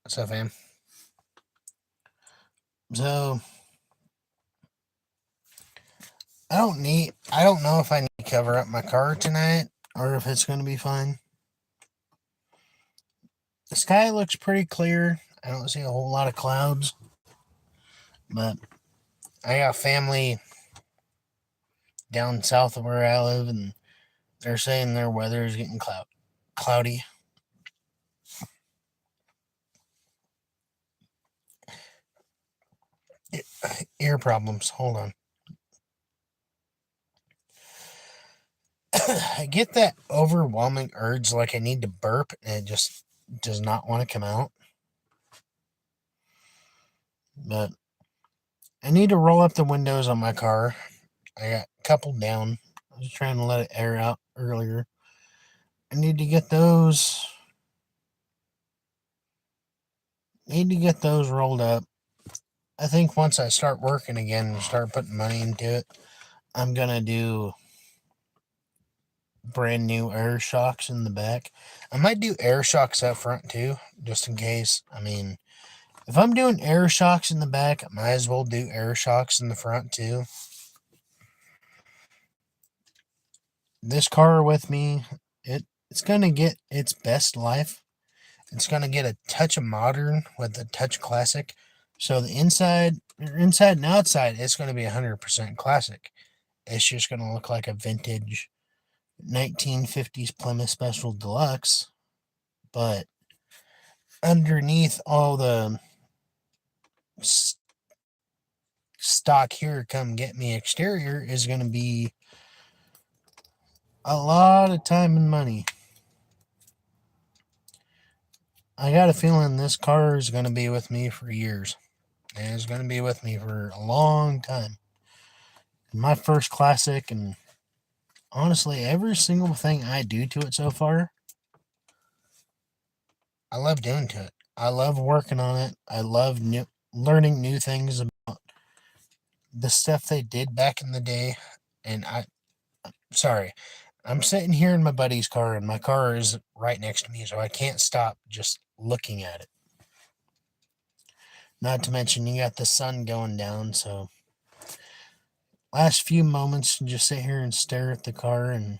What's up, fam? So I don't know if I need to cover up my car tonight or if it's gonna be fine. The sky looks pretty clear. I don't see a whole lot of clouds, but I got family down south of where I live, and they're saying their weather is getting cloudy. Ear problems. Hold on. I get that overwhelming urge, like I need to burp, and it just does not want to come out. But I need to roll up the windows on my car. I got a couple down. I was trying to let it air out earlier. I need to get those. Need to get those rolled up. I think once I start working again and start putting money into it, I'm gonna do brand new air shocks in the back. I might do air shocks up front too, just in case. I mean, if I'm doing air shocks in the back, I might as well do air shocks in the front too. This car with me, it's gonna get its best life. It's gonna get a touch of modern with a touch classic. So the inside and outside, it's gonna be 100% classic. It's just gonna look like a vintage 1950s Plymouth Special Deluxe, but underneath all the stock here, come get me exterior is gonna be a lot of time and money. I got a feeling this car is gonna be with me for years. And it's gonna be with me for a long time. My first classic, and honestly, every single thing I do to it so far, I love doing to it. I love working on it. I love learning new things about the stuff they did back in the day. And sorry, I'm sitting here in my buddy's car, and my car is right next to me, so I can't stop just looking at it. Not to mention, you got the sun going down, so last few moments, just sit here and stare at the car, and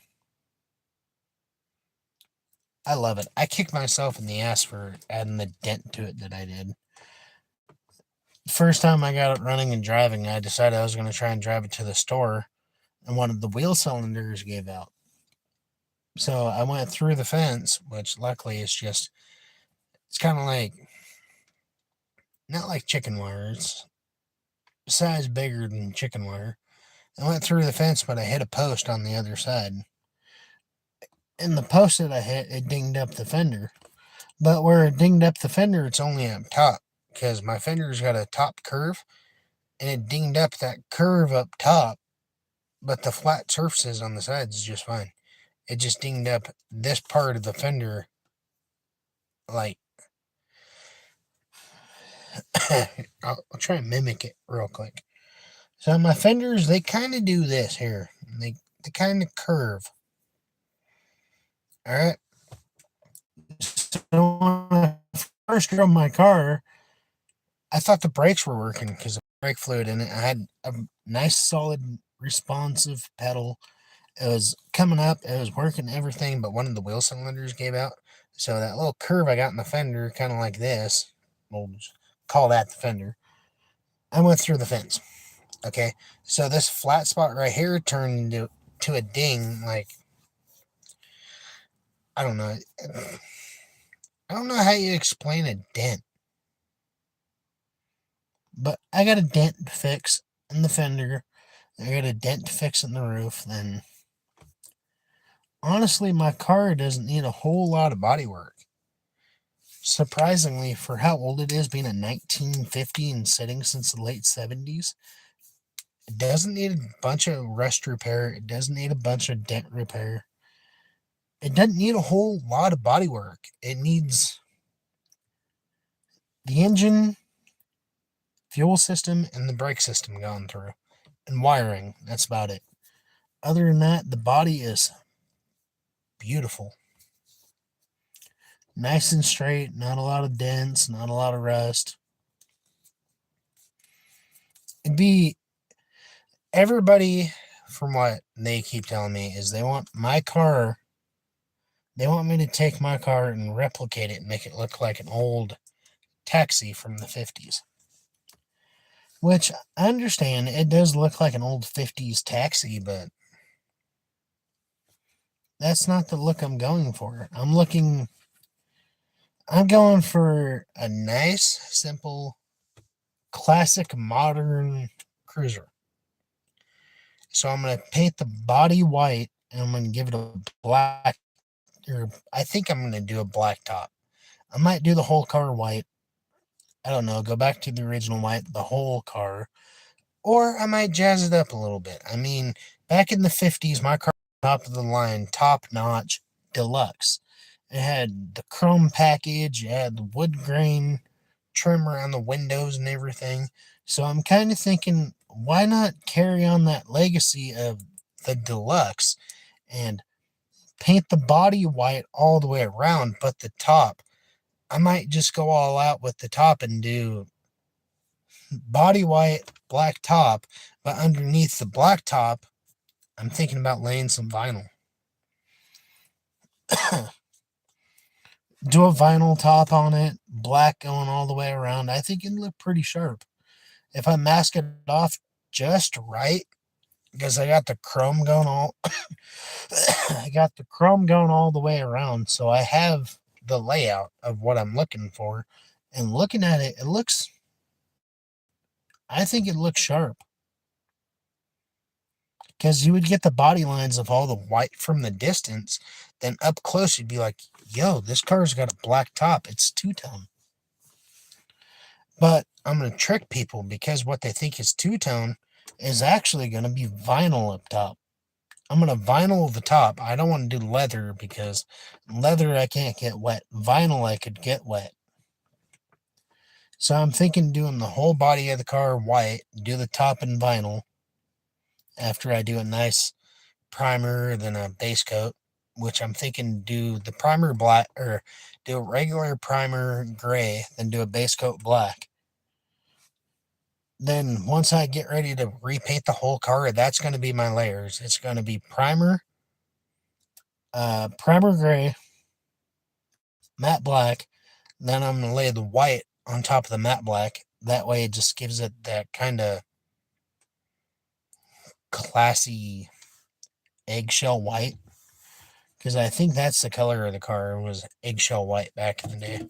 I love it. I kicked myself in the ass for adding the dent to it that I did. First time I got it running and driving, I decided I was going to try and drive it to the store, and one of the wheel cylinders gave out. So I went through the fence, which luckily it's kind of like, not like chicken wire, it's a size bigger than chicken wire. I went through the fence, but I hit a post on the other side. And the post that I hit, it dinged up the fender. But where it dinged up the fender, it's only up top, because my fender's got a top curve, and it dinged up that curve up top, but the flat surfaces on the sides is just fine. It just dinged up this part of the fender, like, I'll try and mimic it real quick. So my fenders, they kind of do this here. They kind of curve. All right. So when I first drove my car, I thought the brakes were working because the brake fluid in it. I had a nice, solid, responsive pedal. It was coming up. It was working everything, but one of the wheel cylinders gave out. So that little curve I got in the fender, kind of like this, we'll call that the fender. I went through the fence. Okay, so this flat spot right here turned to a ding. Like, I don't know. I don't know how you explain a dent, but I got a dent to fix in the fender. I got a dent to fix in the roof. Then, honestly, my car doesn't need a whole lot of body work. Surprisingly, for how old it is, being a 1950 and sitting since the late 70s, it doesn't need a bunch of rust repair. It doesn't need a bunch of dent repair. It doesn't need a whole lot of body work. It needs the engine, fuel system, and the brake system going through, and wiring. That's about it. Other than that, the body is beautiful. Nice and straight, not a lot of dents, not a lot of rust. It'd be everybody, from what they keep telling me, is they want my car. They want me to take my car and replicate it and make it look like an old taxi from the 50s. Which I understand, it does look like an old 50s taxi, but that's not the look I'm going for. I'm going for a nice, simple, classic, modern cruiser. So I'm going to paint the body white and I'm going to give it a black, or I think I'm going to do a black top. I might do the whole car white. I don't know, go back to the original white, the whole car. Or I might jazz it up a little bit. I mean, back in the 50s, my car was top of the line, top notch, deluxe. It had the chrome package, it had the wood grain trim around the windows and everything. So I'm kind of thinking, why not carry on that legacy of the deluxe and paint the body white all the way around, but the top, I might just go all out with the top and do body white, black top, but underneath the black top, I'm thinking about laying some vinyl. Do a vinyl top on it, black going all the way around. I think it'd look pretty sharp. If I mask it off just right, because I got the chrome going all I got the chrome going all the way around, so I have the layout of what I'm looking for. And looking at it, I think it looks sharp. Because you would get the body lines of all the white from the distance, then up close you'd be like, yo, this car's got a black top. It's two-tone. But I'm going to trick people because what they think is two-tone is actually going to be vinyl up top. I'm going to vinyl the top. I don't want to do leather because leather I can't get wet. Vinyl I could get wet. So I'm thinking doing the whole body of the car white, do the top in vinyl after I do a nice primer, then a base coat, which I'm thinking do the primer black, or do a regular primer gray, then do a base coat black. Then once I get ready to repaint the whole car, that's going to be my layers. It's going to be primer, primer gray, matte black. Then I'm going to lay the white on top of the matte black. That way it just gives it that kind of classy eggshell white. Because I think that's the color of the car, was eggshell white back in the day.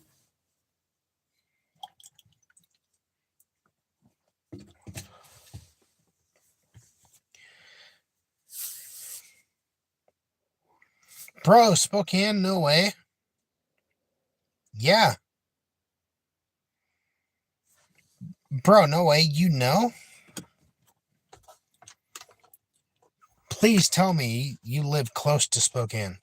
Bro, Spokane, no way. Yeah. Bro, no way. You know? Please tell me you live close to Spokane.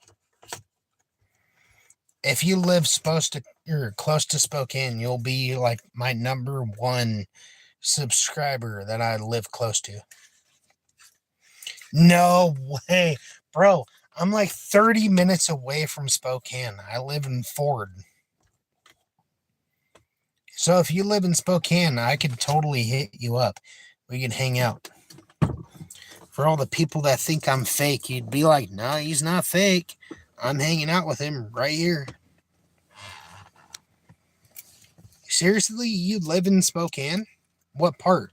If you live close to Spokane, you'll be like my number one subscriber that I live close to. No way. Bro, I'm like 30 minutes away from Spokane. I live in Ford. So if you live in Spokane, I could totally hit you up. We could hang out. For all the people that think I'm fake, you'd be like, no, he's not fake. I'm hanging out with him right here. Seriously, you live in Spokane? What part?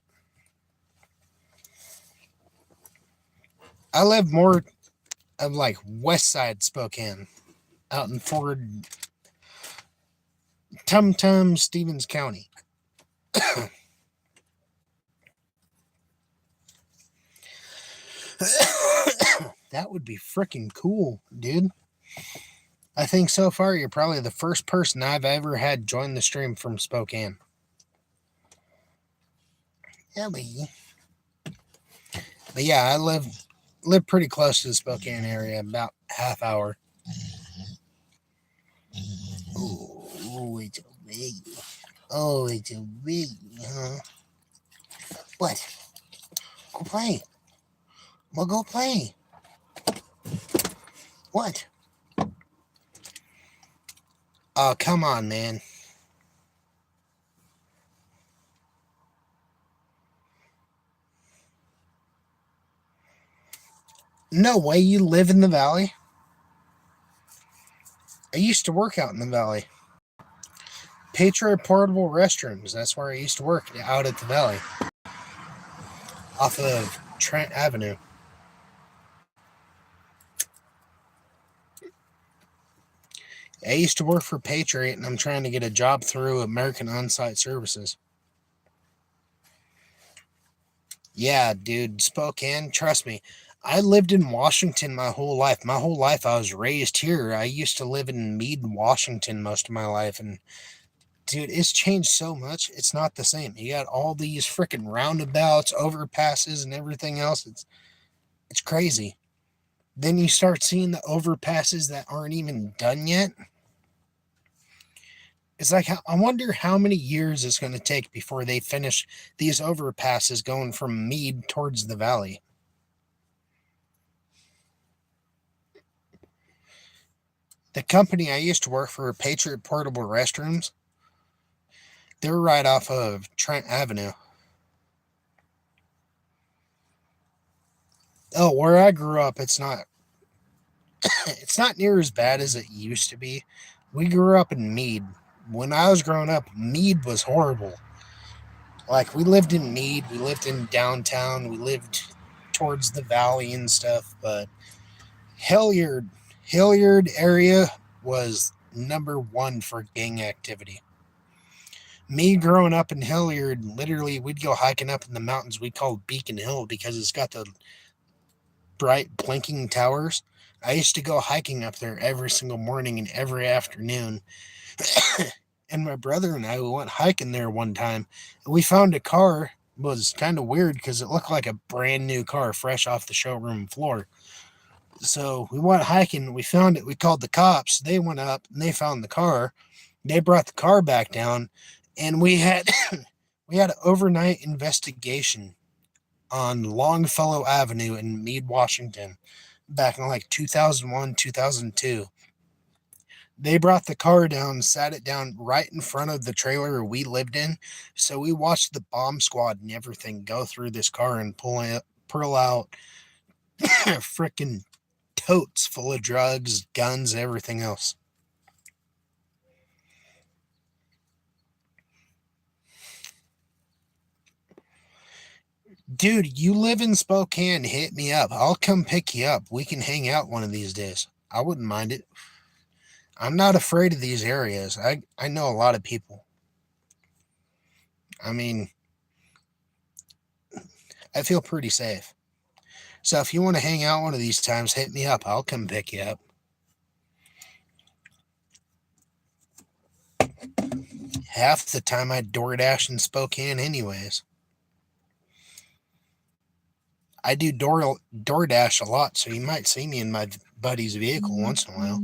I live more of like west side Spokane, out in Ford, Tum Tum, Stevens County. That would be freaking cool, dude. I think so far you're probably the first person I've ever had join the stream from Spokane. Ellie. But yeah, I live pretty close to the Spokane area, about half hour. Oh, it's a big. Oh, it's a big, huh? What? Go play. Well, go play. What? Oh, come on, man. No way you live in the valley? I used to work out in the valley. Patriot Portable Restrooms. That's where I used to work, out at the valley, off of Trent Avenue. I used to work for Patriot, and I'm trying to get a job through American On-Site Services. Yeah, dude, Spokane, trust me. I lived in Washington my whole life. My whole life I was raised here. I used to live in Meade, Washington most of my life, and dude, it's changed so much. It's not the same. You got all these freaking roundabouts, overpasses, and everything else. It's crazy. Then you start seeing the overpasses that aren't even done yet. It's like, I wonder how many years it's going to take before they finish these overpasses going from Meade towards the valley. The company I used to work for, Patriot Portable Restrooms, they're right off of Trent Avenue. Oh, where I grew up, it's not it's not near as bad as it used to be. We grew up in Meade. When I was growing up, Meade was horrible. Like, we lived in Meade, we lived in downtown, we lived towards the valley and stuff, but Hilliard, Hilliard area was number one for gang activity. Me growing up in Hilliard, literally, we'd go hiking up in the mountains we called Beacon Hill because it's got the bright blinking towers. I used to go hiking up there every single morning and every afternoon. And my brother and I, we went hiking there one time, and we found a car. It was kind of weird because it looked like a brand new car fresh off the showroom floor. So we went hiking, we found it, we called the cops, they went up and they found the car. They brought the car back down, and we had we had an overnight investigation on Longfellow Avenue in Meade, Washington, back in like 2001, 2002. They brought the car down, sat it down right in front of the trailer we lived in. So we watched the bomb squad and everything go through this car and pull out freaking totes full of drugs, guns, everything else. Dude, you live in Spokane, hit me up. I'll come pick you up. We can hang out one of these days. I wouldn't mind it. I'm not afraid of these areas. I know a lot of people. I mean, I feel pretty safe. So if you want to hang out one of these times, hit me up. I'll come pick you up. Half the time I DoorDash in Spokane anyways. I do DoorDash a lot, so you might see me in my buddy's vehicle once in a while.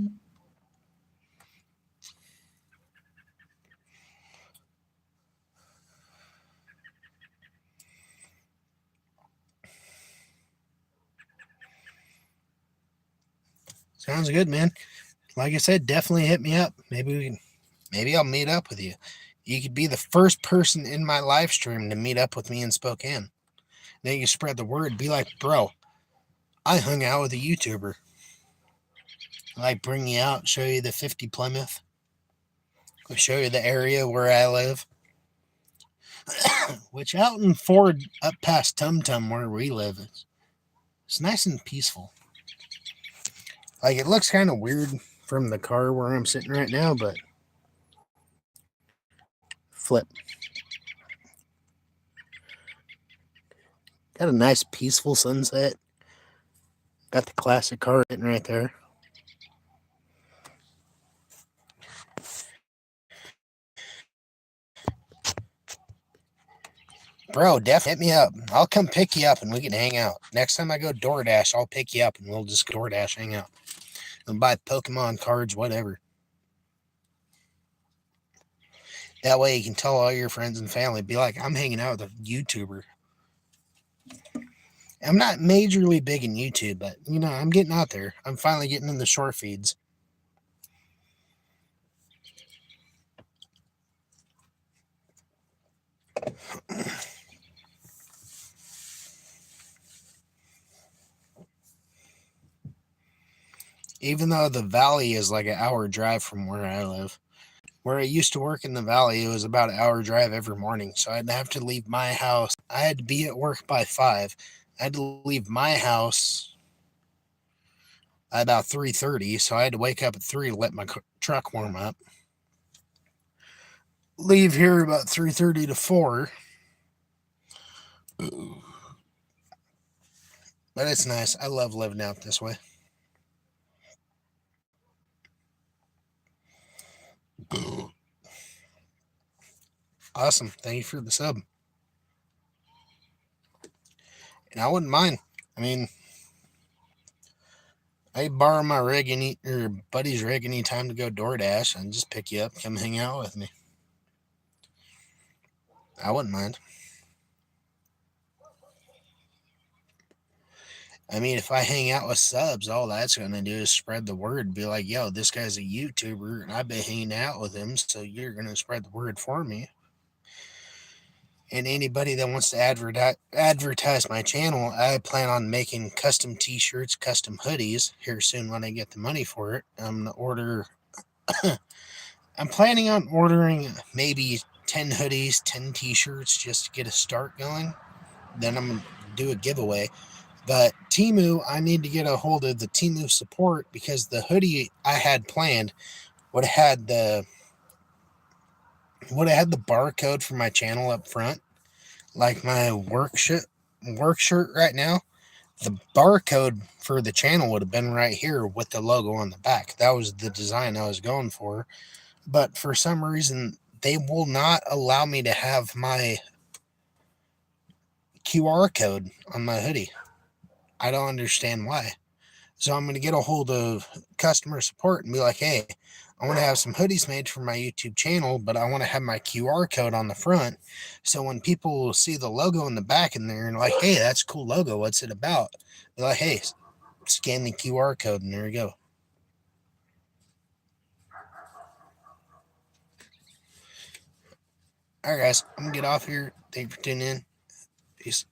Sounds good, man. Like I said, definitely hit me up. Maybe I'll meet up with you. You could be the first person in my live stream to meet up with me in Spokane. Then you spread the word. Be like, bro, I hung out with a YouTuber. Like, bring you out, show you the 50 Plymouth, show you the area where I live. Which out in Ford, up past Tum Tum where we live, it's nice and peaceful. Like, it looks kind of weird from the car where I'm sitting right now, but flip. Got a nice peaceful sunset. Got the classic car sitting right there. Bro, definitely hit me up. I'll come pick you up and we can hang out. Next time I go DoorDash, I'll pick you up and we'll just DoorDash hang out. And buy Pokemon cards, whatever. That way you can tell all your friends and family, be like, I'm hanging out with a YouTuber. I'm not majorly big in YouTube, but I'm getting out there. I'm finally getting in the short feeds. Even though the valley is like an hour drive from where I live. Where I used to work in the valley, it was about an hour drive every morning. So I'd have to leave my house. I had to be at work by 5. I had to leave my house at about 3:30. So I had to wake up at 3 to let my truck warm up. Leave here about 3:30 to 4. But it's nice. I love living out this way. Awesome. Thank you for the sub. And I wouldn't mind. I mean, I borrow my rig any or buddy's rig anytime to go DoorDash and just pick you up, come hang out with me. I wouldn't mind. I mean, if I hang out with subs, all that's going to do is spread the word. Be like, yo, this guy's a YouTuber, and I've been hanging out with him, so you're going to spread the word for me. And anybody that wants to advertise my channel, I plan on making custom t-shirts, custom hoodies here soon when I get the money for it. I'm going to order... I'm planning on ordering maybe 10 hoodies, 10 t-shirts just to get a start going. Then I'm going to do a giveaway. But Temu, I need to get a hold of the Temu support because the hoodie I had planned would have had the barcode for my channel up front, like my work shirt right now. The barcode for the channel would have been right here with the logo on the back. That was the design I was going for. But for some reason, they will not allow me to have my QR code on my hoodie. I don't understand why. So I'm going to get a hold of customer support and be like, hey, I want to have some hoodies made for my YouTube channel, but I want to have my QR code on the front. So when people see the logo in the back and they're like, hey, that's a cool logo. What's it about? They're like, hey, scan the QR code and there you go. All right, guys, I'm going to get off here. Thank you for tuning in. Peace.